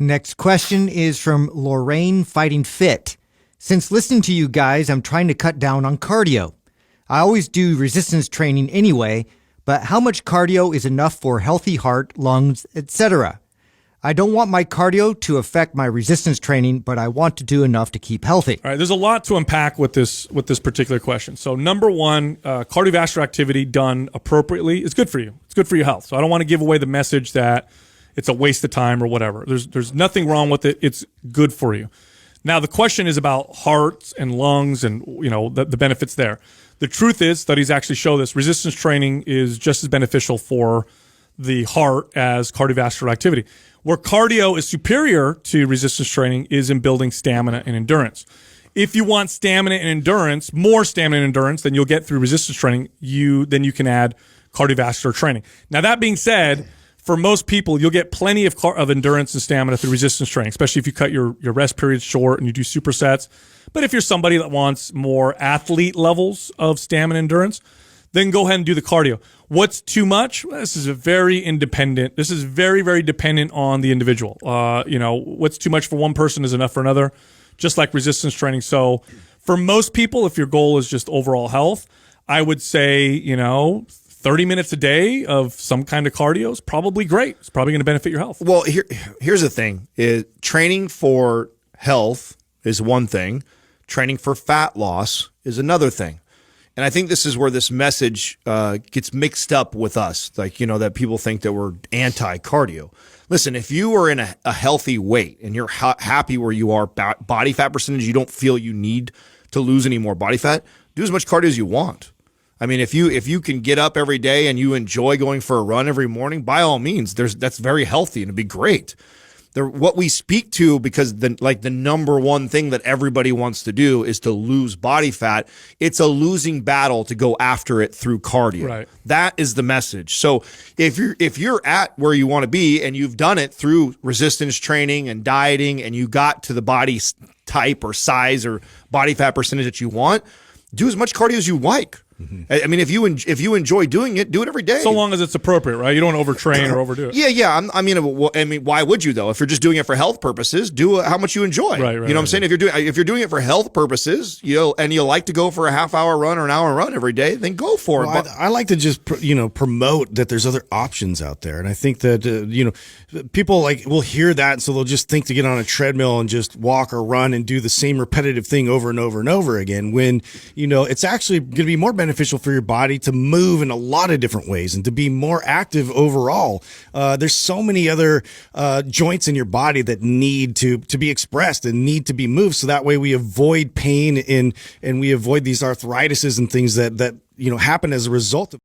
Next question is from Lorraine Fighting Fit. Since listening to you guys, I'm trying to cut down on cardio. I always do resistance training anyway, but how much cardio is enough for healthy heart, lungs, etc.? I don't want my cardio to affect my resistance training, but I want to do enough to keep healthy. All right, there's a lot to unpack with this particular question. So number one, cardiovascular activity done appropriately is good for you. It's good for your health. So I don't want to give away the message that it's a waste of time or whatever. There's nothing wrong with it. It's good for you. Now the question is about hearts and lungs and the benefits there. The truth is, studies actually show this. Resistance training is just as beneficial for the heart as cardiovascular activity. Where cardio is superior to resistance training is in building stamina and endurance. If you want stamina and endurance, more stamina and endurance than you'll get through resistance training, then you can add cardiovascular training. Now, that being said, for most people, you'll get plenty of endurance and stamina through resistance training, especially if you cut your rest periods short and you do supersets. But if you're somebody that wants more athlete levels of stamina and endurance, then go ahead and do the cardio. What's too much? Well, this is very, very dependent on the individual. What's too much for one person is enough for another, just like resistance training. So for most people, if your goal is just overall health, I would say, 30 minutes a day of some kind of cardio is probably great. It's probably going to benefit your health. Well, here's the thing. Training for health is one thing. Training for fat loss is another thing. And I think this is where this message gets mixed up with us, that people think that we're anti-cardio. Listen, if you are in a healthy weight and you're happy where you are, body fat percentage, you don't feel you need to lose any more body fat, do as much cardio as you want. I mean, if you can get up every day and you enjoy going for a run every morning, by all means, that's very healthy and it'd be great. What we speak to, because the number one thing that everybody wants to do is to lose body fat. It's a losing battle to go after it through cardio. Right. That is the message. So if you're at where you want to be and you've done it through resistance training and dieting and you got to the body type or size or body fat percentage that you want, do as much cardio as you like. I mean, if you enjoy doing it, do it every day. So long as it's appropriate, right? You don't overtrain or overdo it. Yeah. I mean, why would you though? If you're just doing it for health purposes, do how much you enjoy. Right. You know what I'm saying? If you're doing it for health purposes, and you like to go for a half-hour run or an hour run every day, then go for it. I like to just promote that there's other options out there, and I think that people will hear that, so they'll just think to get on a treadmill and just walk or run and do the same repetitive thing over and over and over again. When it's actually going to be more beneficial for your body to move in a lot of different ways and to be more active overall. There's so many other joints in your body that need to be expressed and need to be moved, so that way we avoid pain and we avoid these arthritises and things that happen as a result of